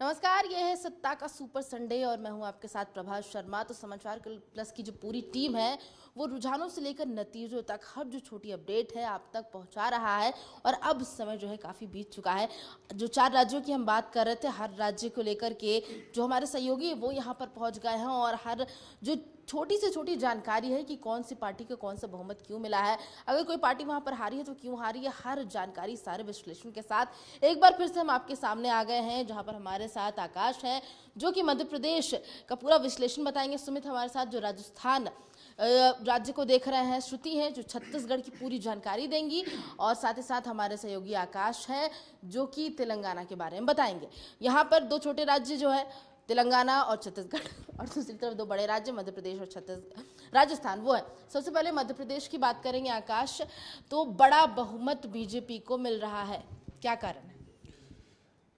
नमस्कार, ये है सत्ता का सुपर संडे और मैं हूं आपके साथ प्रभास शर्मा। तो समाचार प्लस की जो पूरी टीम है वो रुझानों से लेकर नतीजों तक हर जो छोटी अपडेट है आप तक पहुंचा रहा है। और अब समय जो है काफ़ी बीत चुका है। जो 4 राज्यों की हम बात कर रहे थे, हर राज्य को लेकर के जो हमारे सहयोगी है वो यहाँ पर पहुँच गए हैं और हर जो छोटी से छोटी जानकारी है कि कौन सी पार्टी को कौन सा बहुमत क्यों मिला है, अगर कोई पार्टी वहां पर हारी है तो क्यों हारी है, हर जानकारी सारे विश्लेषण के साथ एक बार फिर से हम आपके सामने आ गए हैं। जहां पर हमारे साथ आकाश है जो कि मध्य प्रदेश का पूरा विश्लेषण बताएंगे, सुमित हमारे साथ जो राजस्थान राज्य को देख रहे हैं, श्रुति है जो छत्तीसगढ़ की पूरी जानकारी देंगी और साथ ही साथ हमारे सहयोगी आकाश है जो कि तेलंगाना के बारे में बताएंगे। यहाँ पर 2 छोटे राज्य जो है तेलंगाना और छत्तीसगढ़ और दूसरी तरफ 2 बड़े राज्य मध्य प्रदेश और राजस्थान वो है। सबसे पहले मध्य प्रदेश की बात करेंगे आकाश, तो बड़ा बहुमत बीजेपी को मिल रहा है, क्या कारण है?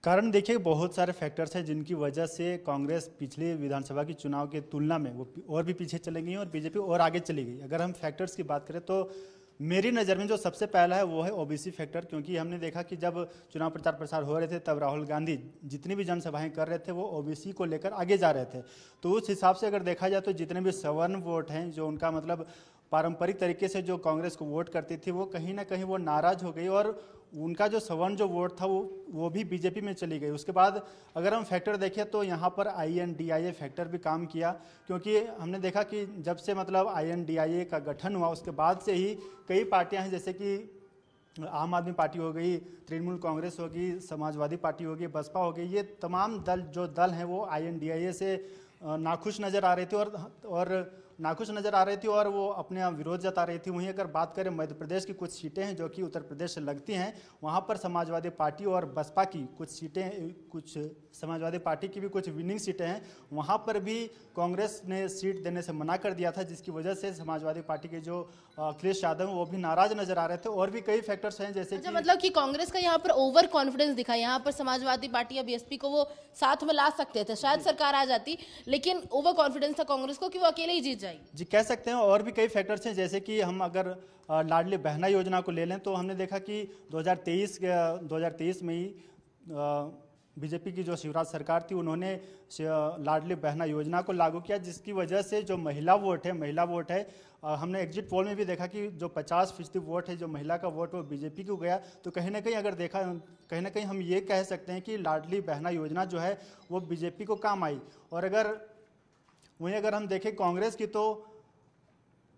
कारण देखिए, बहुत सारे फैक्टर्स हैं जिनकी वजह से कांग्रेस पिछले विधानसभा की चुनाव के तुलना में वो और भी पीछे चले गई और बीजेपी और आगे चली गई। अगर हम फैक्टर्स की बात करें तो मेरी नज़र में जो सबसे पहला है वो है ओबीसी फैक्टर, क्योंकि हमने देखा कि जब चुनाव प्रचार प्रसार हो रहे थे तब राहुल गांधी जितनी भी जनसभाएं कर रहे थे वो ओबीसी को लेकर आगे जा रहे थे। तो उस हिसाब से अगर देखा जाए तो जितने भी सवर्ण वोट हैं, जो उनका मतलब पारंपरिक तरीके से जो कांग्रेस को वोट करती थी, वो कहीं ना कहीं वो नाराज हो गई और उनका जो सवर्ण जो वोट था वो भी बीजेपी में चली गई। उसके बाद अगर हम फैक्टर देखें तो यहाँ पर INDIA फैक्टर भी काम किया, क्योंकि हमने देखा कि जब से मतलब INDIA का गठन हुआ उसके बाद से ही कई पार्टियां हैं, जैसे कि आम आदमी पार्टी हो गई, तृणमूल कांग्रेस होगी, समाजवादी पार्टी होगी, बसपा हो गई, ये तमाम दल हैं वो INDIA से नाखुश नज़र आ रही थी और नाखुश नज़र आ रही थी और वो अपने आप विरोध जता रही थी। वहीं अगर बात करें मध्य प्रदेश की कुछ सीटें हैं जो कि उत्तर प्रदेश से लगती हैं, वहाँ पर समाजवादी पार्टी और बसपा की कुछ सीटें, कुछ समाजवादी पार्टी की भी कुछ विनिंग सीटें हैं, वहाँ पर भी कांग्रेस ने सीट देने से मना कर दिया था, जिसकी वजह से समाजवादी पार्टी के जो अखिलेश यादव वो भी नाराज नजर आ रहे थे। और भी कई फैक्टर्स हैं जैसे कि मतलब कि कांग्रेस का यहाँ पर ओवर कॉन्फिडेंस दिखा। यहाँ पर समाजवादी पार्टी या BSP को वो साथ में ला सकते थे, शायद सरकार आ जाती, लेकिन ओवर कॉन्फिडेंस था कांग्रेस को कि वो अकेले ही जीत जाएगी। जी, कह सकते हैं। और भी कई फैक्टर्स हैं, जैसे कि हम अगर लाडली बहना योजना को ले लें तो हमने देखा कि 2023 में ही बीजेपी की जो शिवराज सरकार थी उन्होंने लाडली बहना योजना को लागू किया, जिसकी वजह से जो महिला वोट है, हमने एग्जिट पोल में भी देखा कि जो 50% वोट है, जो महिला का वोट वो बीजेपी को गया। तो कहीं ना कहीं अगर देखा, कहीं ना कहीं हम ये कह सकते हैं कि लाडली बहना योजना जो है वो बीजेपी को काम आई। और अगर हम देखें कांग्रेस की, तो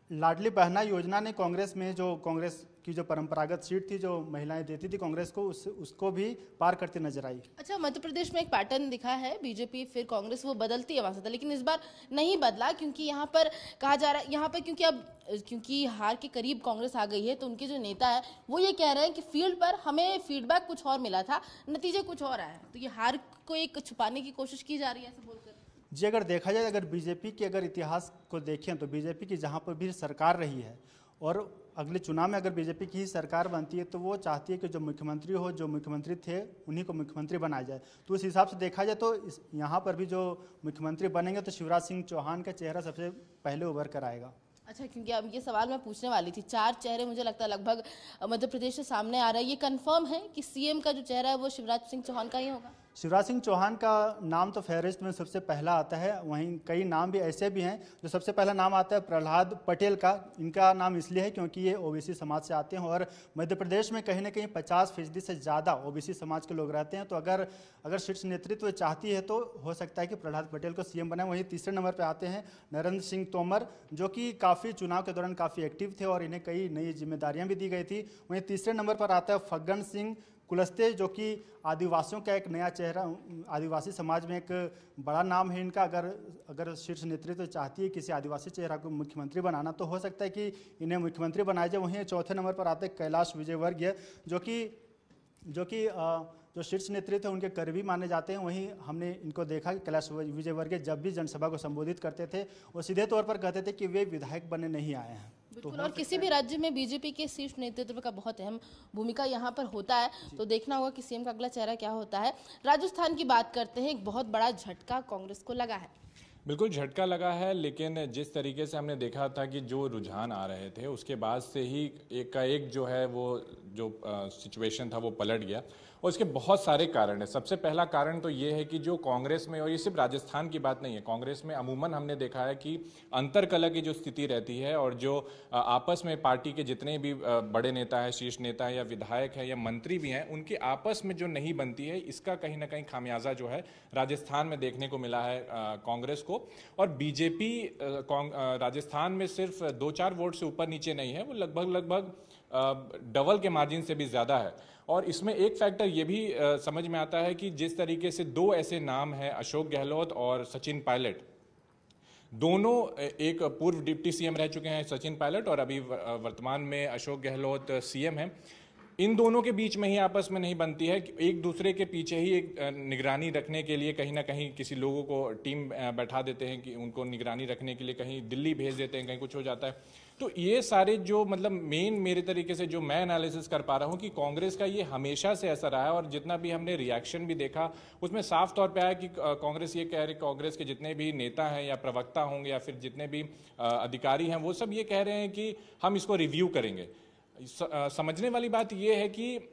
लाडली बहना योजना ने कांग्रेस में जो कांग्रेस की जो परंपरागत सीट थी जो महिलाएं देती थी कांग्रेस को, उसको भी पार करती नजर आई। अच्छा, मध्य प्रदेश में एक पैटर्न दिखा है, बीजेपी फिर कांग्रेस वो बदलती है वहां से, लेकिन इस बार नहीं बदला, क्योंकि यहाँ पर कहा जा रहा है, यहाँ पर क्योंकि हार के करीब कांग्रेस आ गई है, तो उनके जो नेता है वो ये कह रहे हैं कि फील्ड पर हमें फीडबैक कुछ और मिला था, नतीजे कुछ और आए, तो ये हार को एक छुपाने की कोशिश की जा रही है, ऐसे बोलकर। जी, अगर देखा जाए, अगर बीजेपी के अगर इतिहास को देखें तो बीजेपी की जहाँ पर भी सरकार रही है और अगले चुनाव में अगर बीजेपी की ही सरकार बनती है तो वो चाहती है कि जो मुख्यमंत्री थे उन्हीं को मुख्यमंत्री बनाया जाए। तो उस हिसाब से देखा जाए तो यहाँ पर भी जो मुख्यमंत्री बनेंगे तो शिवराज सिंह चौहान का चेहरा सबसे पहले उभर कर आएगा। अच्छा, क्योंकि अब ये सवाल मैं पूछने वाली थी, 4 चेहरे मुझे लगता है लगभग मध्य प्रदेश से सामने आ रहा है, ये कंफर्म है कि CM का जो चेहरा है वो शिवराज सिंह चौहान का ही होगा? शिवराज सिंह चौहान का नाम तो फहरिस्त में सबसे पहला आता है। वहीं कई नाम भी ऐसे भी हैं। जो सबसे पहला नाम आता है प्रहलाद पटेल का, इनका नाम इसलिए है क्योंकि ये OBC समाज से आते हैं और मध्य प्रदेश में कहीं ना कहीं 50% से ज़्यादा OBC समाज के लोग रहते हैं। तो अगर शीर्ष नेतृत्व चाहती है तो हो सकता है कि प्रहलाद पटेल को CM बनाए। वहीं तीसरे नंबर पर आते हैं नरेंद्र सिंह तोमर, जो कि काफ़ी चुनाव के दौरान काफ़ी एक्टिव थे और इन्हें कई नई जिम्मेदारियाँ भी दी गई थी। वहीं तीसरे नंबर पर आता है फग्गन सिंह कुलस्ते, जो कि आदिवासियों का एक नया चेहरा, आदिवासी समाज में एक बड़ा नाम है इनका। अगर शीर्ष नेतृत्व चाहती है किसी आदिवासी चेहरा को मुख्यमंत्री बनाना तो हो सकता है कि इन्हें मुख्यमंत्री बनाया जाए। वहीं चौथे नंबर पर आते हैं कैलाश विजयवर्गीय, जो शीर्ष नेतृत्व है उनके करीबी माने जाते हैं। वहीं हमने इनको देखा कि कैलाश विजयवर्गीय जब भी जनसभा को संबोधित करते थे वो सीधे तौर पर कहते थे कि वे विधायक बनने नहीं आए हैं। बिल्कुल, और किसी भी राज्य में बीजेपी के शीर्ष नेतृत्व का बहुत अहम भूमिका यहाँ पर होता है, तो देखना होगा कि CM का अगला चेहरा क्या होता है। राजस्थान की बात करते हैं, एक बहुत बड़ा झटका कांग्रेस को लगा है। बिल्कुल झटका लगा है, लेकिन जिस तरीके से हमने देखा था कि जो रुझान आ रहे थे उसके बाद से ही एक का एक जो है वो जो सिचुएशन था वो पलट गया और इसके बहुत सारे कारण हैं। सबसे पहला कारण तो ये है कि जो कांग्रेस में, और ये सिर्फ राजस्थान की बात नहीं है, कांग्रेस में अमूमन हमने देखा है कि अंतरकलह की जो स्थिति रहती है और जो आपस में पार्टी के जितने भी बड़े नेता हैं, शीर्ष नेता हैं या विधायक हैं या मंत्री भी हैं, उनके आपस में जो नहीं बनती है, इसका कहीं ना कहीं खामियाजा जो है राजस्थान में देखने को मिला है कांग्रेस को। और बीजेपी राजस्थान में सिर्फ 2-4 वोट से ऊपर नीचे नहीं है, वो लगभग डबल के मार्जिन से भी ज़्यादा है। और इसमें एक फैक्टर ये भी समझ में आता है कि जिस तरीके से दो ऐसे नाम हैं, अशोक गहलोत और सचिन पायलट, दोनों एक पूर्व डिप्टी सीएम रह चुके हैं सचिन पायलट, और अभी वर्तमान में अशोक गहलोत सीएम हैं। इन दोनों के बीच में ही आपस में नहीं बनती है, एक दूसरे के पीछे ही एक निगरानी रखने के लिए कहीं ना कहीं किसी लोगों को टीम बैठा देते हैं कि उनको निगरानी रखने के लिए कहीं दिल्ली भेज देते हैं, कहीं कुछ हो जाता है। तो ये सारे जो मतलब मेन मेरे तरीके से जो मैं एनालिसिस कर पा रहा हूँ कि कांग्रेस का ये हमेशा से ऐसा रहा है, और जितना भी हमने रिएक्शन भी देखा उसमें साफ तौर पे आया कि कांग्रेस ये कह रहे, कांग्रेस के जितने भी नेता हैं या प्रवक्ता होंगे या फिर जितने भी अधिकारी हैं, वो सब ये कह रहे हैं कि हम इसको रिव्यू करेंगे। समझने वाली बात यह है कि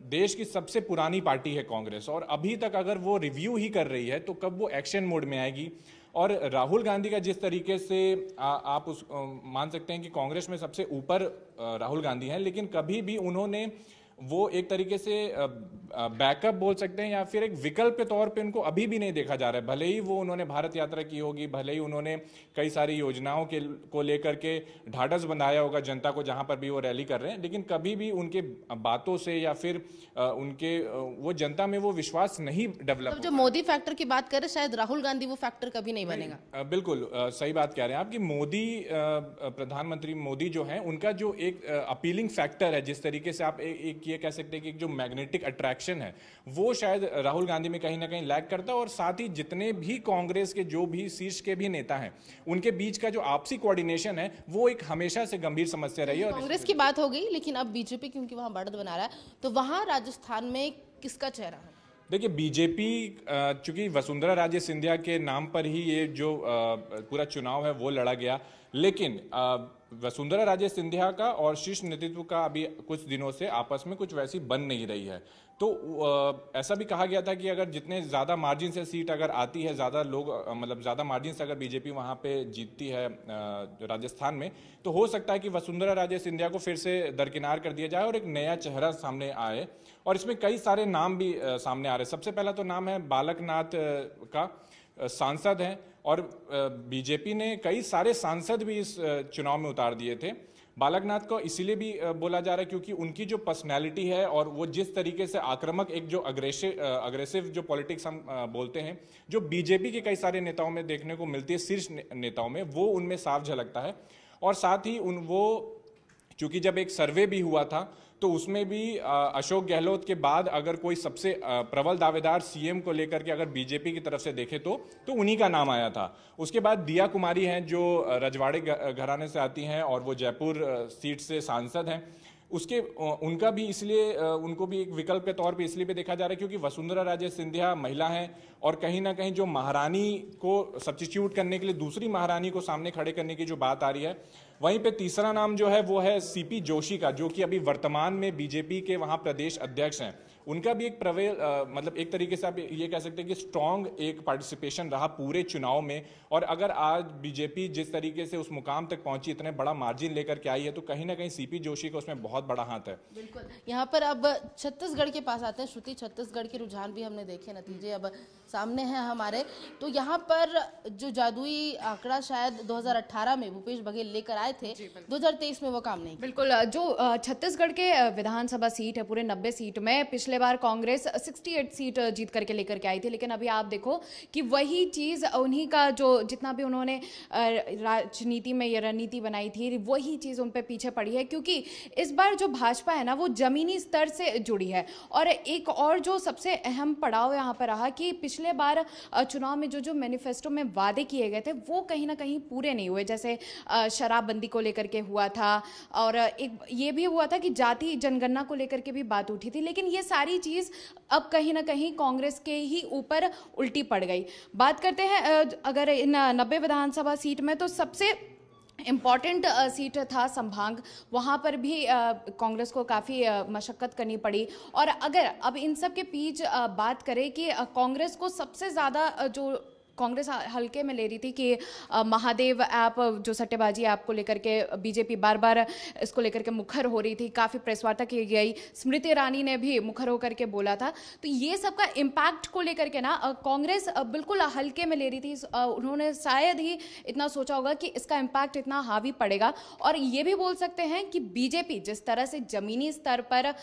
देश की सबसे पुरानी पार्टी है कांग्रेस, और अभी तक अगर वो रिव्यू ही कर रही है तो कब वो एक्शन मोड में आएगी। और राहुल गांधी का जिस तरीके से आप मान सकते हैं कि कांग्रेस में सबसे ऊपर राहुल गांधी हैं, लेकिन कभी भी उन्होंने वो एक तरीके से बैकअप बोल सकते हैं या फिर एक विकल्प के तौर पे उनको अभी भी नहीं देखा जा रहा है। भले ही वो उन्होंने भारत यात्रा की होगी, भले ही उन्होंने कई सारी योजनाओं को लेकर के ढाढ़स बंधाया होगा जनता को जहां पर भी वो रैली कर रहे हैं, लेकिन कभी भी उनके बातों से या फिर उनके वो जनता में वो विश्वास नहीं डेवलप। तो जो मोदी फैक्टर की बात करें, शायद राहुल गांधी वो फैक्टर कभी नहीं बनेगा। बिल्कुल सही बात कह रहे हैं आप कि मोदी, प्रधानमंत्री मोदी जो है, उनका जो एक अपीलिंग फैक्टर है, जिस तरीके से आप एक ये कह सकते हैं कि जो मैग्नेटिक अट्रैक्शन है, वो शायद राहुल गांधी में कहीं ना कहीं लैग करता है। और साथ ही जितने भी कांग्रेस के जो भी शीर्ष के भी नेता हैं, उनके बीच का जो आपसी कोऑर्डिनेशन है, वो एक हमेशा से गंभीर समस्या रही है। कांग्रेस की बात हो गई, लेकिन अब बीजेपी क्योंकि वहां बढ़त बना रहा है, तो वहां राजस्थान में किसका चेहरा है? देखिए, बीजेपी चूंकि वसुंधरा राजे सिंधिया के नाम पर ही ये जो पूरा चुनाव है वो लड़ा गया, लेकिन वसुंधरा राजे सिंधिया का और शीर्ष नेतृत्व का अभी कुछ दिनों से आपस में कुछ वैसी बन नहीं रही है। तो ऐसा भी कहा गया था कि अगर जितने ज़्यादा मार्जिन से सीट अगर आती है, ज़्यादा लोग मतलब ज़्यादा मार्जिन से अगर बीजेपी वहाँ पे जीतती है राजस्थान में, तो हो सकता है कि वसुंधरा राजे सिंधिया को फिर से दरकिनार कर दिया जाए और एक नया चेहरा सामने आए। और इसमें कई सारे नाम भी सामने आ रहे हैं। सबसे पहला तो नाम है बालकनाथ का, सांसद हैं, और बीजेपी ने कई सारे सांसद भी इस चुनाव में उतार दिए थे। बालकनाथ को इसीलिए भी बोला जा रहा है क्योंकि उनकी जो पर्सनैलिटी है और वो जिस तरीके से आक्रामक, एक जो अग्रेसिव जो पॉलिटिक्स हम बोलते हैं, जो बीजेपी के कई सारे नेताओं में देखने को मिलती है, शीर्ष नेताओं में, वो उनमें साफ झलकता है। और साथ ही वो चूंकि जब एक सर्वे भी हुआ था तो उसमें भी अशोक गहलोत के बाद अगर कोई सबसे प्रबल दावेदार सीएम को लेकर के अगर बीजेपी की तरफ से देखे तो उन्हीं का नाम आया था। उसके बाद दिया कुमारी हैं जो रजवाड़े घराने से आती हैं और वो जयपुर सीट से सांसद हैं। उनका भी इसलिए उनको भी एक विकल्प के तौर पे इसलिए भी देखा जा रहा है क्योंकि वसुंधरा राजे सिंधिया महिला हैं और कहीं ना कहीं जो महारानी को सब्स्टिट्यूट करने के लिए दूसरी महारानी को सामने खड़े करने की जो बात आ रही है। वहीं पे तीसरा नाम जो है वो है सीपी जोशी का, जो कि अभी वर्तमान में बीजेपी के वहां प्रदेश अध्यक्ष हैं। उनका भी एक मतलब एक तरीके से आप ये कह सकते हैं कि स्ट्रांग एक पार्टिसिपेशन रहा पूरे चुनाव में। और अगर आज बीजेपी जिस तरीके से उस मुकाम तक पहुंची, इतने बड़ा मार्जिन लेकर के आई है, तो कहीं ना कहीं सीपी जोशी का उसमें बहुत बड़ा हाथ है। बिल्कुल। यहाँ पर अब छत्तीसगढ़ के पास आते हैं। श्रुति, छत्तीसगढ़ के रुझान भी हमने देखे, नतीजे अब सामने हैं हमारे। तो यहाँ पर जो जादुई आंकड़ा शायद 2018 में भूपेश बघेल लेकर आए थे, 2023 में वो काम नहीं। बिल्कुल। जो छत्तीसगढ़ के विधानसभा सीट है, पूरे 90 सीट में पिछले बार कांग्रेस 68 सीट जीत करके लेकर के आई थी, लेकिन अभी आप देखो कि वही चीज उन्हीं का जो जितना भी उन्होंने राजनीति में ये रणनीति बनाई थी, वही चीज उन पे पीछे पड़ी है। क्योंकि इस बार जो भाजपा है ना, वो जमीनी स्तर से जुड़ी है। और एक और जो सबसे अहम पड़ाव यहाँ पर रहा कि पिछले बार चुनाव में जो मैनिफेस्टो में वादे किए गए थे वो कहीं ना कहीं पूरे नहीं हुए। जैसे शराबबंदी को लेकर के हुआ था, और एक ये भी हुआ था कि जाति जनगणना को लेकर के भी बात उठी थी। लेकिन ये सारी चीज अब कहीं ना कहीं कांग्रेस के ही ऊपर उल्टी पड़ गई। बात करते हैं अगर इन 90 विधानसभा सीट में, तो सबसे इम्पॉर्टेंट सीट था संभाग, वहाँ पर भी कांग्रेस को काफ़ी मशक्क़त करनी पड़ी। और अगर अब इन सब के बीच बात करें कि कांग्रेस को सबसे ज़्यादा जो कांग्रेस हल्के में ले रही थी कि महादेव ऐप जो सट्टेबाजी ऐप को लेकर के बीजेपी बार बार इसको लेकर के मुखर हो रही थी, काफ़ी प्रेस वार्ता की गई, स्मृति ईरानी ने भी मुखर होकर के बोला था। तो ये सब का इम्पैक्ट को लेकर के ना कांग्रेस बिल्कुल हल्के में ले रही थी। उन्होंने शायद ही इतना सोचा होगा कि इसका इम्पैक्ट इतना हावी पड़ेगा। और ये भी बोल सकते हैं कि बीजेपी जिस तरह से जमीनी स्तर पर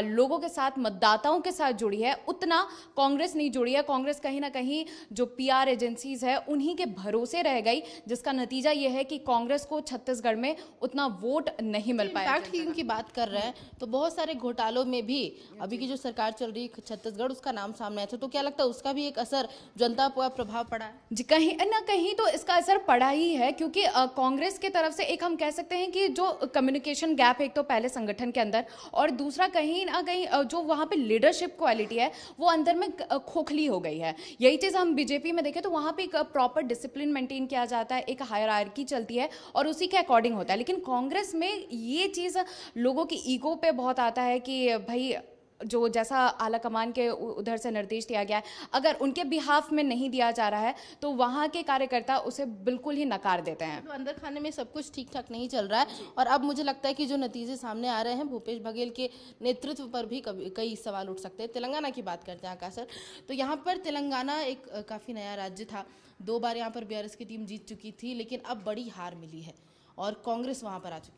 लोगों के साथ, मतदाताओं के साथ जुड़ी है, उतना कांग्रेस नहीं जुड़ी है। कांग्रेस कहीं ना कहीं जो पीआर एजेंसीज है उन्हीं के भरोसे रह गई, जिसका नतीजा यह है कि कांग्रेस को छत्तीसगढ़ में उतना वोट नहीं मिल पाया। इम्पैक्ट की उनकी बात कर रहे हैं तो बहुत सारे घोटालों में भी अभी की जो सरकार चल रही है छत्तीसगढ़, उसका नाम सामने आया था। तो क्या लगता है उसका भी एक असर, जनता पर प्रभाव पड़ा है? जी, कहीं ना कहीं तो इसका असर पड़ा ही है, क्योंकि कांग्रेस की तरफ से एक हम कह सकते हैं कि जो कम्युनिकेशन गैप है, एक तो पहले संगठन के अंदर, और दूसरा कहीं ना कहीं जो वहाँ पे लीडरशिप क्वालिटी है वो अंदर में खोखली हो गई है। यही चीज़ हम बीजेपी में देखें तो वहाँ पे एक प्रॉपर डिसिप्लिन मेंटेन किया जाता है, एक हायरार्की चलती है और उसी के अकॉर्डिंग होता है। लेकिन कांग्रेस में ये चीज़ लोगों की ईगो पे बहुत आता है कि भाई जो जैसा आला कमान के उधर से निर्देश दिया गया है, अगर उनके बिहाफ में नहीं दिया जा रहा है तो वहाँ के कार्यकर्ता उसे बिल्कुल ही नकार देते हैं। तो अंदर खाने में सब कुछ ठीक ठाक नहीं चल रहा है और अब मुझे लगता है कि जो नतीजे सामने आ रहे हैं, भूपेश बघेल के नेतृत्व पर भी कई सवाल उठ सकते हैं। तेलंगाना की बात करते हैं आकाश सर, तो यहाँ पर तेलंगाना एक काफ़ी नया राज्य था, 2 बार यहाँ पर बीआरएस की टीम जीत चुकी थी, लेकिन अब बड़ी हार मिली है और कांग्रेस वहाँ पर आ चुकी है।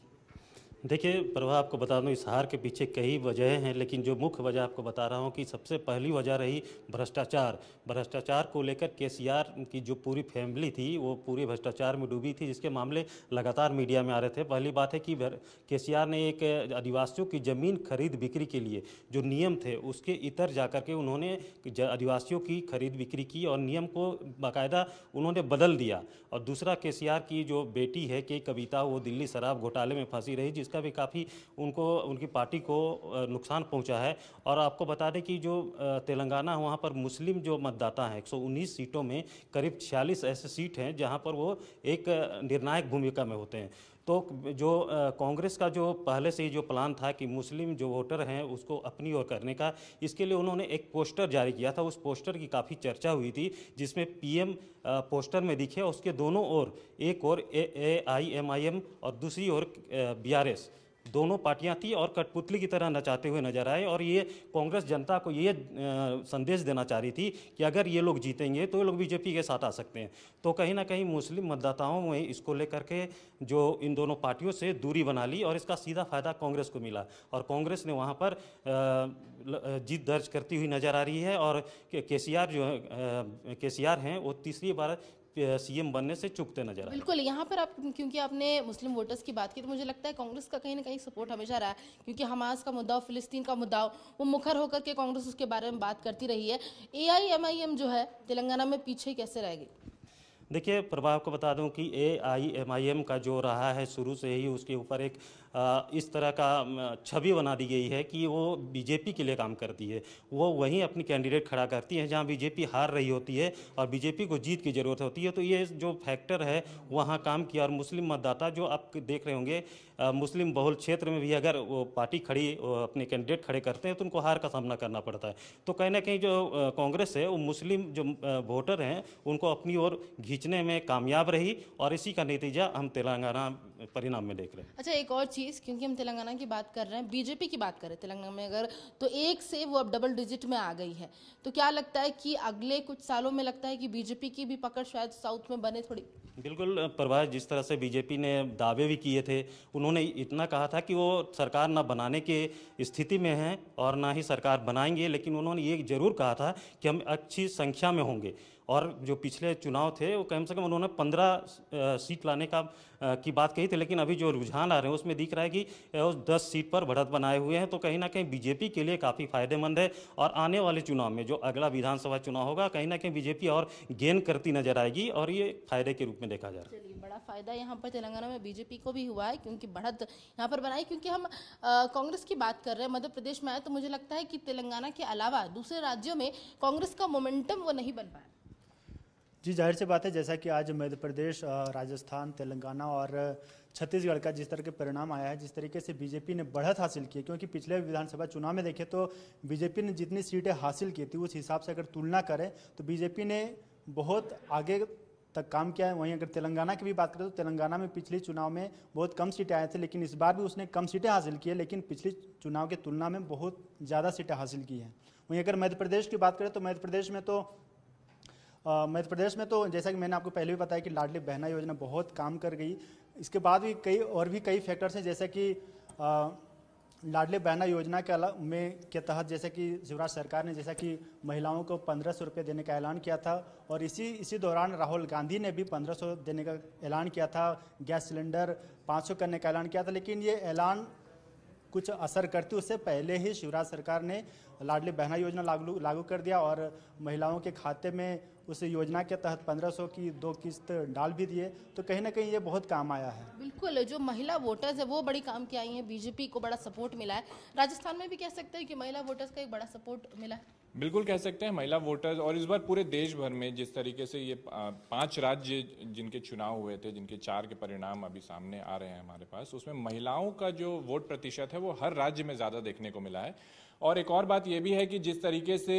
देखिए प्रभा, आपको बता दूं इस हार के पीछे कई वजह हैं, लेकिन जो मुख्य वजह आपको बता रहा हूं कि सबसे पहली वजह रही भ्रष्टाचार को लेकर केसीआर की जो पूरी फैमिली थी वो पूरी भ्रष्टाचार में डूबी थी, जिसके मामले लगातार मीडिया में आ रहे थे। पहली बात है कि केसीआर ने एक आदिवासियों की ज़मीन खरीद बिक्री के लिए जो नियम थे उसके इतर जाकर के उन्होंने आदिवासियों की खरीद बिक्री की और नियम को बाकायदा उन्होंने बदल दिया। और दूसरा, केसीआर की जो बेटी है के कविता, वो दिल्ली शराब घोटाले में फंसी रही, जिसका भी काफ़ी उनकी पार्टी को नुकसान पहुंचा है। और आपको बता दें कि जो तेलंगाना वहां पर मुस्लिम जो मतदाता हैं, 119 सीटों में करीब 46 ऐसे सीट हैं जहां पर वो एक निर्णायक भूमिका में होते हैं। तो जो कांग्रेस का जो पहले से ही जो प्लान था कि मुस्लिम जो वोटर हैं उसको अपनी ओर करने का, इसके लिए उन्होंने एक पोस्टर जारी किया था। उस पोस्टर की काफ़ी चर्चा हुई थी, जिसमें पीएम पोस्टर में दिखे, उसके दोनों ओर, एक ओर AIMIM और दूसरी ओर बीआरएस, दोनों पार्टियां थी और कठपुतली की तरह नचाते हुए नजर आए। और ये कांग्रेस जनता को ये संदेश देना चाह रही थी कि अगर ये लोग जीतेंगे तो ये लोग बीजेपी के साथ आ सकते हैं। तो कहीं ना कहीं मुस्लिम मतदाताओं में इसको लेकर के जो इन दोनों पार्टियों से दूरी बना ली और इसका सीधा फायदा कांग्रेस को मिला और कांग्रेस ने वहाँ पर जीत दर्ज करती हुई नजर आ रही है। और केसीआर हैं वो तीसरी बार सीएम बनने से चूकते नजर आए। बिल्कुल, यहाँ पर आप, क्योंकि आपने मुस्लिम वोटर्स की बात की, तो मुझे लगता है कांग्रेस का कहीं ना कहीं सपोर्ट हमेशा रहा है, क्योंकि हमास का मुद्दा, फिलिस्तीन का मुद्दा, वो मुखर होकर के कांग्रेस उसके बारे में बात करती रही है। AIMIM जो है तेलंगाना में पीछे कैसे रहेगी? देखिए प्रभाव को बता दूं कि AIMIM का जो रहा है शुरू से ही, उसके ऊपर एक इस तरह का छवि बना दी गई है कि वो बीजेपी के लिए काम करती है, वो वहीं अपनी कैंडिडेट खड़ा करती है जहां बीजेपी हार रही होती है और बीजेपी को जीत की ज़रूरत होती है। तो ये जो फैक्टर है वहां काम किया। और मुस्लिम मतदाता जो आप देख रहे होंगे, मुस्लिम बहुल क्षेत्र में भी अगर वो पार्टी खड़ी अपने कैंडिडेट खड़े करते हैं तो उनको हार का सामना करना पड़ता है। तो कहीं ना कहीं जो कांग्रेस है वो मुस्लिम जो वोटर हैं उनको अपनी ओर खींचने में कामयाब रही और इसी का नतीजा हम तेलंगाना परिणाम में देख रहे हैं। अच्छा, एक और चीज़, क्योंकि हम तेलंगाना की बात कर रहे हैं, बीजेपी की बात करें तेलंगाना में अगर, तो 1 से वो अब डबल डिजिट में आ गई है। तो क्या लगता है कि अगले कुछ सालों में लगता है कि बीजेपी की भी पकड़ शायद साउथ में बने थोड़ी? बिल्कुल प्रभाष, जिस तरह से बीजेपी ने दावे भी किए थे, उन्होंने इतना कहा था कि वो सरकार ना बनाने की स्थिति में हैं और ना ही सरकार बनाएंगे, लेकिन उन्होंने ये जरूर कहा था कि हम अच्छी संख्या में होंगे। और जो पिछले चुनाव थे वो कम से कम उन्होंने 15 सीट लाने की बात कही थी, लेकिन अभी जो रुझान आ रहे हैं उसमें दिख रहा है कि वो 10 सीट पर बढ़त बनाए हुए हैं। तो कहीं ना कहीं बीजेपी के लिए काफ़ी फायदेमंद है और आने वाले चुनाव में जो अगला विधानसभा चुनाव होगा, कहीं ना कहीं बीजेपी और गेन करती नजर आएगी और ये फायदे के रूप में देखा जा रहा है। चलिए, बड़ा फायदा यहाँ पर तेलंगाना में बीजेपी को भी हुआ है, क्योंकि बढ़त यहाँ पर बनाई। क्योंकि हम कांग्रेस की बात कर रहे हैं, मध्य प्रदेश में आए, तो मुझे लगता है कि तेलंगाना के अलावा दूसरे राज्यों में कांग्रेस का मोमेंटम वो नहीं बन पाया। जी, जाहिर सी बात है, जैसा कि आज मध्य प्रदेश, राजस्थान, तेलंगाना और छत्तीसगढ़ का जिस तरह के परिणाम आया है, जिस तरीके से बीजेपी ने बढ़त हासिल की है, क्योंकि पिछले विधानसभा चुनाव में देखें तो बीजेपी ने जितनी सीटें हासिल की थी उस हिसाब से अगर तुलना करें तो बीजेपी ने बहुत आगे तक काम किया है। वहीं अगर तेलंगाना की भी बात करें तो तेलंगाना में पिछले चुनाव में बहुत कम सीटें आए थे, लेकिन इस बार भी उसने कम सीटें हासिल की है, लेकिन पिछले चुनाव की तुलना में बहुत ज़्यादा सीटें हासिल की हैं। वहीं अगर मध्य प्रदेश की बात करें तो मध्य प्रदेश में तो जैसा कि मैंने आपको पहले भी बताया कि लाडली बहना योजना बहुत काम कर गई। इसके बाद भी कई फैक्टर्स हैं, जैसे कि लाडली बहना योजना के तहत जैसे कि शिवराज सरकार ने जैसा कि महिलाओं को 1500 रुपये देने का ऐलान किया था, और इसी दौरान राहुल गांधी ने भी 1500 देने का ऐलान किया था। गैस सिलेंडर 500 करने का ऐलान किया था, लेकिन ये ऐलान कुछ असर करती उससे पहले ही शिवराज सरकार ने लाडली बहना योजना लागू कर दिया और महिलाओं के खाते में उस योजना के तहत 1500 की 2 किस्त डाल भी दिए। तो कहीं ना कहीं ये बहुत काम आया है। बिल्कुल, जो महिला वोटर्स है वो बड़ी काम की आई हैं, बीजेपी को बड़ा सपोर्ट मिला है। राजस्थान में भी कह सकते हैं कि महिला वोटर्स का एक बड़ा सपोर्ट मिला है। बिल्कुल कह सकते हैं महिला वोटर्स, और इस बार पूरे देश भर में जिस तरीके से ये 5 राज्य जिनके चुनाव हुए थे, जिनके 4 के परिणाम अभी सामने आ रहे हैं हमारे पास, उसमें महिलाओं का जो वोट प्रतिशत है वो हर राज्य में ज़्यादा देखने को मिला है। और एक और बात ये भी है कि जिस तरीके से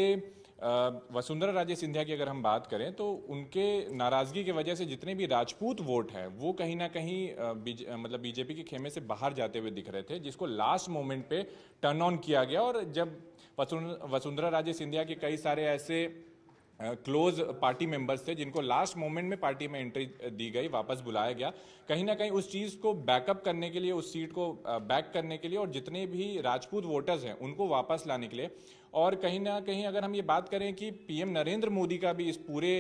वसुंधरा राजे सिंधिया की अगर हम बात करें तो उनके नाराजगी की वजह से जितने भी राजपूत वोट हैं वो कहीं ना कहीं मतलब बीजेपी के खेमे से बाहर जाते हुए दिख रहे थे, जिसको लास्ट मोमेंट पे टर्न ऑन किया गया। और जब वसुंधरा राजे सिंधिया के कई सारे ऐसे क्लोज पार्टी मेंबर्स थे जिनको लास्ट मोमेंट में पार्टी में एंट्री दी गई, वापस बुलाया गया, कहीं ना कहीं उस चीज़ को बैकअप करने के लिए, उस सीट को बैक करने के लिए और जितने भी राजपूत वोटर्स हैं उनको वापस लाने के लिए। और कहीं ना कहीं अगर हम ये बात करें कि पीएम नरेंद्र मोदी का भी इस पूरे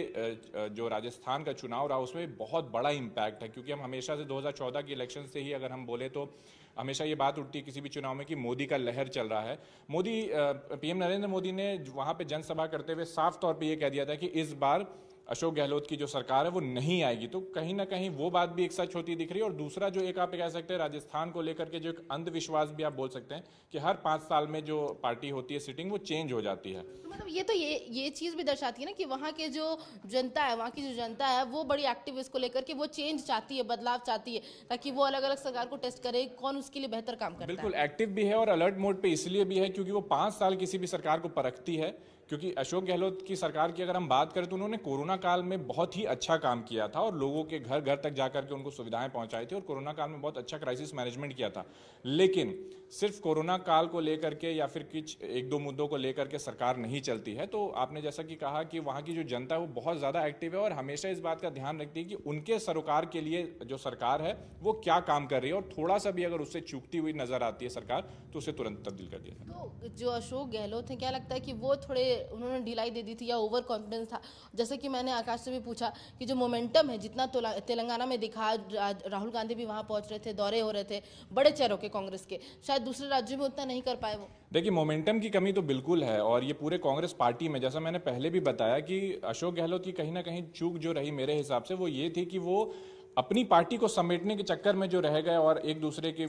जो राजस्थान का चुनाव रहा उसमें बहुत बड़ा इम्पैक्ट है, क्योंकि हम हमेशा से 2014 के इलेक्शन से ही अगर हम बोले तो हमेशा ये बात उठती है किसी भी चुनाव में कि मोदी का लहर चल रहा है। पीएम नरेंद्र मोदी ने वहां पे जनसभा करते हुए साफ तौर पे ये कह दिया था कि इस बार अशोक गहलोत की जो सरकार है वो नहीं आएगी। तो कहीं ना कहीं वो बात भी एक सच होती दिख रही है। और दूसरा जो एक आप कह सकते हैं राजस्थान को लेकर के जो एक अंधविश्वास भी आप बोल सकते हैं कि हर 5 साल में जो पार्टी होती है सिटिंग वो चेंज हो जाती है। तो मतलब ये चीज भी दर्शाती है ना कि वहाँ के जो जनता है, वहाँ की जो जनता है वो बड़ी एक्टिव इसको लेकर के वो चेंज चाहती है, बदलाव चाहती है, ताकि वो अलग अलग सरकार को टेस्ट करे कौन उसके लिए बेहतर काम करता है। बिल्कुल एक्टिव भी है और अलर्ट मोड पे इसलिए भी है क्योंकि वो 5 साल किसी भी सरकार को परखती है। क्योंकि अशोक गहलोत की सरकार की अगर हम बात करें तो उन्होंने कोरोना काल में बहुत ही अच्छा काम किया था और लोगों के घर घर तक जाकर के उनको सुविधाएं पहुंचाई थी और कोरोना काल में बहुत अच्छा क्राइसिस मैनेजमेंट किया था। लेकिन सिर्फ कोरोना काल को लेकर के या फिर कुछ 1-2 मुद्दों को लेकर के सरकार नहीं चलती है। तो आपने जैसा कि कहा कि वहाँ की जो जनता है वो बहुत ज़्यादा एक्टिव है और हमेशा इस बात का ध्यान रखती है कि उनके सरोकार के लिए जो सरकार है वो क्या काम कर रही है, और थोड़ा सा भी अगर उससे चूकती हुई नजर आती है सरकार तो उसे तुरंत तब्दील कर दिया जाए। तो जो अशोक गहलोत है, क्या लगता है कि वो थोड़े उन्होंने ढिलाई दे दी थी या ओवर कॉन्फिडेंस था? जैसे कि मैंने आकाश से भी पूछा कि जो मोमेंटम है जितना तेलंगाना में दिखा, राहुल गांधी भी वहां पहुंच रहे थे, दौरे हो रहे थे बड़े चेहरों के कांग्रेस के, शायद दूसरे राज्यों में उतना नहीं कर पाए वो। देखिए मोमेंटम की कमी तो बिल्कुल है और ये पूरे कांग्रेस पार्टी में, जैसा मैंने पहले भी बताया कि अशोक गहलोत की कहीं ना कहीं चूक जो रही मेरे हिसाब से वो ये थी कि वो अपनी पार्टी को समेटने के चक्कर में जो रह गए और एक दूसरे के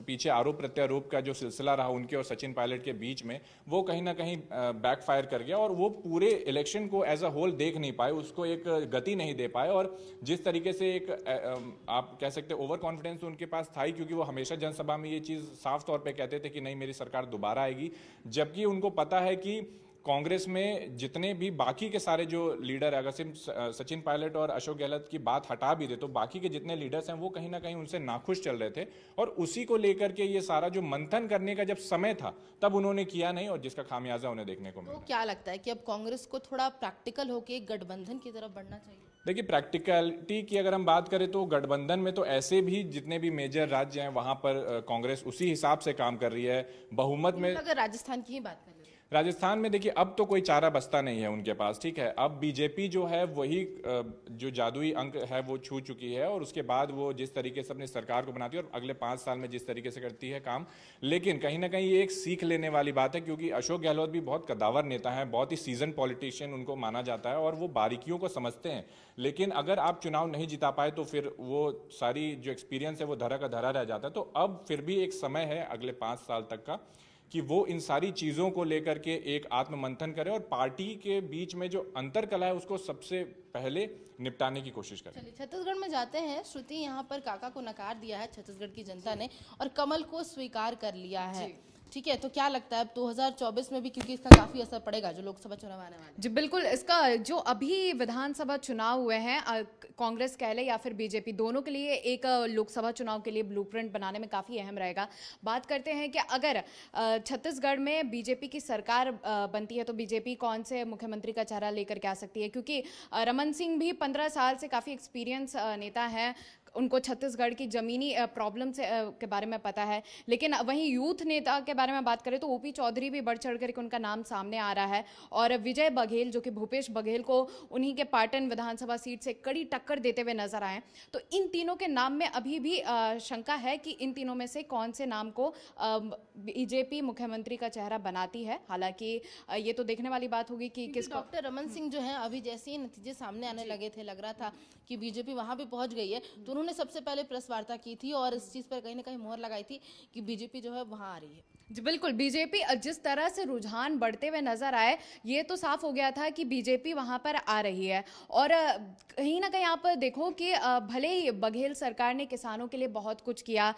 पीछे आरोप प्रत्यारोप का जो सिलसिला रहा उनके और सचिन पायलट के बीच में, वो कहीं ना कहीं बैकफायर कर गया और वो पूरे इलेक्शन को एज अ होल देख नहीं पाए, उसको एक गति नहीं दे पाए। और जिस तरीके से एक आप कह सकते ओवर कॉन्फिडेंस उनके पास था ही, क्योंकि वो हमेशा जनसभा में ये चीज़ साफ तौर पर कहते थे कि नहीं मेरी सरकार दोबारा आएगी, जबकि उनको पता है कि कांग्रेस में जितने भी बाकी के सारे जो लीडर है, अगर सिर्फ सचिन पायलट और अशोक गहलोत की बात हटा भी दे तो बाकी के जितने लीडर्स हैं वो कहीं ना कहीं उनसे नाखुश चल रहे थे और उसी को लेकर के ये सारा जो मंथन करने का जब समय था तब उन्होंने किया नहीं और जिसका खामियाजा उन्हें देखने को मिला। तो क्या लगता है कि अब कांग्रेस को थोड़ा प्रैक्टिकल होकर गठबंधन की तरफ बढ़ना चाहिए? देखिए प्रैक्टिकलिटी की अगर हम बात करें तो गठबंधन में तो ऐसे भी जितने भी मेजर राज्य हैं वहां पर कांग्रेस उसी हिसाब से काम कर रही है बहुमत में। अगर राजस्थान की ही बात करें, राजस्थान में देखिए अब तो कोई चारा बस्ता नहीं है उनके पास, ठीक है। अब बीजेपी जो है वही जो जादुई अंक है वो छू चुकी है और उसके बाद वो जिस तरीके से अपनी सरकार को बनाती है और अगले 5 साल में जिस तरीके से करती है काम, लेकिन कहीं ना कहीं ये एक सीख लेने वाली बात है क्योंकि अशोक गहलोत भी बहुत कद्दावर नेता है, बहुत ही सीजन पॉलिटिशियन उनको माना जाता है और वो बारीकियों को समझते हैं। लेकिन अगर आप चुनाव नहीं जिता पाए तो फिर वो सारी जो एक्सपीरियंस है वो धरा का धरा रह जाता है। तो अब फिर भी एक समय है अगले 5 साल तक का कि वो इन सारी चीज़ों को लेकर के एक आत्ममंथन करे और पार्टी के बीच में जो अंतरकला है उसको सबसे पहले निपटाने की कोशिश करें। चलिए छत्तीसगढ़ में जाते हैं। श्रुति, यहाँ पर काका को नकार दिया है छत्तीसगढ़ की जनता ने और कमल को स्वीकार कर लिया है, ठीक है, तो क्या लगता है अब 2024 में भी, क्योंकि इसका काफी असर पड़ेगा जो लोकसभा चुनाव आने वाले हैं। जी बिल्कुल, इसका जो अभी विधानसभा चुनाव हुए हैं, कांग्रेस कह ले या फिर बीजेपी, दोनों के लिए एक लोकसभा चुनाव के लिए ब्लूप्रिंट बनाने में काफ़ी अहम रहेगा। बात करते हैं कि अगर छत्तीसगढ़ में बीजेपी की सरकार बनती है तो बीजेपी कौन से मुख्यमंत्री का चेहरा लेकर के आ सकती है, क्योंकि रमन सिंह भी 15 साल से काफ़ी एक्सपीरियंस नेता हैं, उनको छत्तीसगढ़ की ज़मीनी प्रॉब्लम से के बारे में पता है। लेकिन वहीं यूथ नेता के बारे में बात करें तो ओपी चौधरी भी बढ़ चढ़ करके उनका नाम सामने आ रहा है, और विजय बघेल जो कि भूपेश बघेल को उन्हीं के पाटन विधानसभा सीट से कड़ी टक्कर देते हुए नजर आए। तो इन तीनों के नाम में अभी भी शंका है कि इन तीनों में से कौन से नाम को बीजेपी मुख्यमंत्री का चेहरा बनाती है। हालांकि ये तो देखने वाली बात होगी कि किस डॉक्टर रमन सिंह जो है, अभी जैसे ही नतीजे सामने आने लगे थे, लग रहा था कि बीजेपी वहां पे पहुंच गई है, तो उन्होंने सबसे पहले प्रेस वार्ता की थी और इस चीज पर कहीं ना कहीं मोहर लगाई थी कि बीजेपी जो है वहां आ रही है। जी बिल्कुल, बीजेपी जिस तरह से रुझान बढ़ते हुए नजर आए, ये तो साफ हो गया था कि बीजेपी वहां पर आ रही है। और कहीं ना कहीं आप देखो कि भले ही बघेल सरकार ने किसानों के लिए बहुत कुछ किया,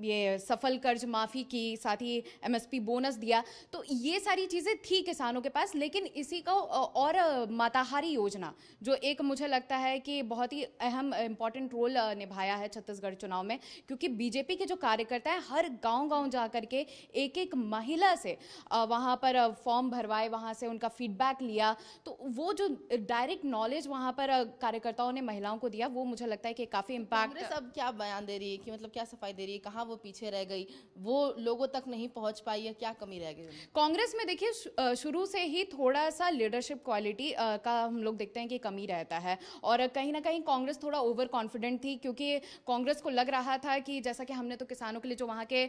ये सफल कर्ज माफी की, साथ ही एमएसपी बोनस दिया, तो ये सारी चीजें थी किसानों के पास। लेकिन इसी को और माताहारी योजना जो एक मुझे लगता है कि बहुत ही अहम इंपॉर्टेंट रोल निभाया है छत्तीसगढ़ चुनाव में, क्योंकि बीजेपी के जो कार्यकर्ता हैं हर गांव-गांव जा करके एक एक महिला से वहां पर फॉर्म भरवाए, वहां से उनका फीडबैक लिया, तो वो जो डायरेक्ट नॉलेज वहां पर कार्यकर्ताओं ने महिलाओं को दिया, वो मुझे लगता है कि काफी इम्पैक्ट। कांग्रेस अब क्या बयान दे रही है कि मतलब क्या सफाई दे रही है, कहाँ वो पीछे रह गई, वो लोगों तक नहीं पहुंच पाई है, क्या कमी रह गई? कांग्रेस में देखिए शुरू से ही थोड़ा सा लीडरशिप क्वालिटी का हम लोग देखते हैं कि कमी रहता है, और कहीं ना कहीं कांग्रेस थोड़ा ओवर कॉन्फिडेंट थी, क्योंकि कांग्रेस को लग रहा था कि जैसा कि हमने तो किसानों के लिए जो वहाँ के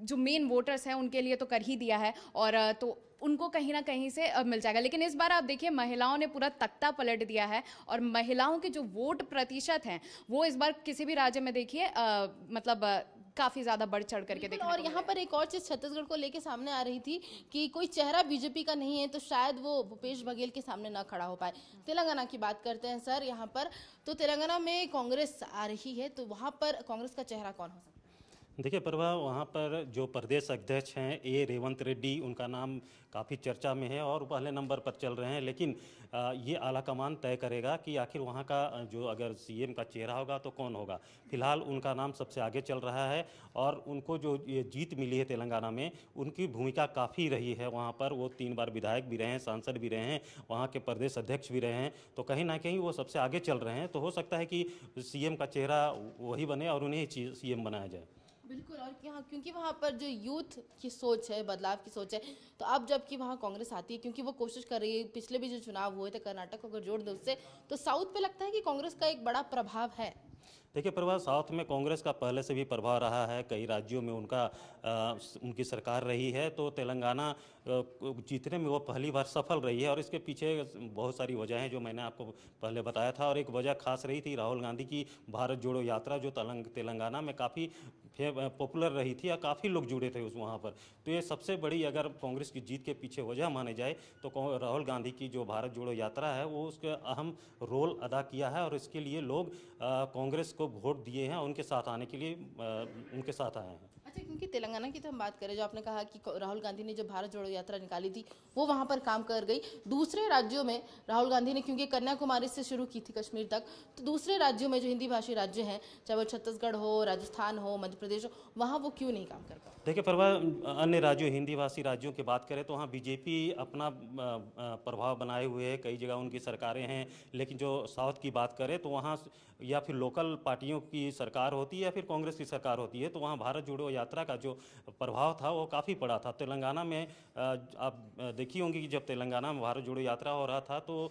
जो मेन वोटर्स हैं उनके लिए तो कर ही दिया है, और तो उनको कहीं ना कहीं से मिल जाएगा। लेकिन इस बार आप देखिए महिलाओं ने पूरा तख्ता पलट दिया है, और महिलाओं के जो वोट प्रतिशत हैं वो इस बार किसी भी राज्य में देखिए मतलब काफी ज्यादा बढ़ चढ़ करके देखने और यहाँ पर एक और चीज छत्तीसगढ़ को लेके सामने आ रही थी कि कोई चेहरा बीजेपी का नहीं है तो शायद वो भूपेश बघेल के सामने ना खड़ा हो पाए। तेलंगाना की बात करते हैं सर, यहाँ पर तो तेलंगाना में कांग्रेस आ रही है, तो वहाँ पर कांग्रेस का चेहरा कौन हो सकता है? देखिए प्रभा, वहाँ पर जो प्रदेश अध्यक्ष हैं ए रेवंत रेड्डी, उनका नाम काफ़ी चर्चा में है और पहले नंबर पर चल रहे हैं। लेकिन ये आलाकमान तय करेगा कि आखिर वहाँ का जो अगर सीएम का चेहरा होगा तो कौन होगा। फिलहाल उनका नाम सबसे आगे चल रहा है, और उनको जो ये जीत मिली है तेलंगाना में, उनकी भूमिका काफ़ी रही है। वहाँ पर वो 3 बार विधायक भी रहे हैं, सांसद भी रहे हैं, वहाँ के प्रदेश अध्यक्ष भी रहे हैं, तो कहीं ना कहीं वो सबसे आगे चल रहे हैं। तो हो सकता है कि सीएम का चेहरा वही बने और उन्हें सीएम बनाया जाए। बिल्कुल, और यहाँ क्योंकि वहाँ पर जो यूथ की सोच है, बदलाव की सोच है, तो अब जबकि वहाँ कांग्रेस आती है, क्योंकि वो कोशिश कर रही है, पिछले भी जो चुनाव हुए थे कर्नाटक को अगर जोड़ दे उससे, तो साउथ पे लगता है कि कांग्रेस का एक बड़ा प्रभाव है। देखिए प्रभाव, साउथ में कांग्रेस का पहले से भी प्रभाव रहा है, कई राज्यों में उनकी सरकार रही है, तो तेलंगाना जीतने में वो पहली बार सफल रही है। और इसके पीछे बहुत सारी वजह हैं जो मैंने आपको पहले बताया था, और एक वजह खास रही थी राहुल गांधी की भारत जोड़ो यात्रा, जो तेलंगाना में काफ़ी पॉपुलर रही थी और काफ़ी लोग जुड़े थे उस वहाँ पर। तो ये सबसे बड़ी अगर कांग्रेस की जीत के पीछे वजह माने जाए तो राहुल गांधी की जो भारत जोड़ो यात्रा है वो उसका अहम रोल अदा किया है, और इसके लिए लोग कांग्रेस को वोट दिए हैं, उनके साथ आने के लिए उनके साथ आए हैं। अच्छा, क्योंकि तेलंगाना की तो हम बात करें, जो आपने कहा कि राहुल गांधी ने जो भारत जोड़ो यात्रा निकाली थी वो वहाँ पर काम कर गई। दूसरे राज्यों में राहुल गांधी ने, क्योंकि कन्याकुमारी से शुरू की थी कश्मीर तक, तो दूसरे राज्यों में जो हिंदी भाषी राज्य हैं, चाहे वो छत्तीसगढ़ हो, राजस्थान हो, मध्य प्रदेश हो, वहाँ वो क्यों नहीं काम कर पाए? देखिए प्रभाव, अन्य राज्यों हिंदी भाषी राज्यों की बात करें तो वहाँ बीजेपी अपना प्रभाव बनाए हुए है, कई जगह उनकी सरकारें हैं। लेकिन जो साउथ की बात करें तो वहाँ या फिर लोकल पार्टियों की सरकार होती है या फिर कांग्रेस की सरकार होती है, तो वहाँ भारत जोड़ो यात्रा का जो प्रभाव था वो काफ़ी पड़ा था। तेलंगाना में आप देखी होंगी कि जब तेलंगाना में भारत जोड़ो यात्रा हो रहा था तो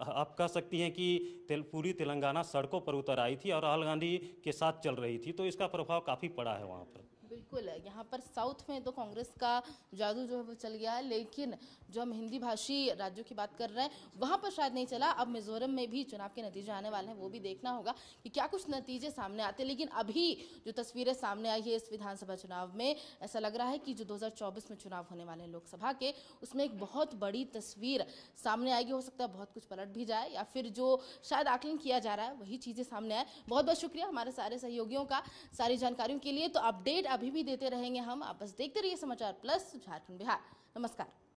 आप कह सकती हैं कि पूरी तेलंगाना सड़कों पर उतर आई थी और राहुल गांधी के साथ चल रही थी, तो इसका प्रभाव काफ़ी पड़ा है वहाँ पर। बिल्कुल, यहाँ पर साउथ में तो कांग्रेस का जादू जो है वो चल गया है, लेकिन जो हम हिंदी भाषी राज्यों की बात कर रहे हैं वहाँ पर शायद नहीं चला। अब मिजोरम में भी चुनाव के नतीजे आने वाले हैं, वो भी देखना होगा कि क्या कुछ नतीजे सामने आते हैं। लेकिन अभी जो तस्वीरें सामने आई है इस विधानसभा चुनाव में, ऐसा लग रहा है कि जो 2024 में चुनाव होने वाले हैं लोकसभा के, उसमें एक बहुत बड़ी तस्वीर सामने आएगी। हो सकता है बहुत कुछ पलट भी जाए या फिर जो शायद आकलन किया जा रहा है वही चीज़ें सामने आए। बहुत बहुत शुक्रिया हमारे सारे सहयोगियों का सारी जानकारियों के लिए। तो अपडेट अभी भी देते रहेंगे हम, आप बस देखते रहिए समाचार प्लस झारखंड बिहार। नमस्कार।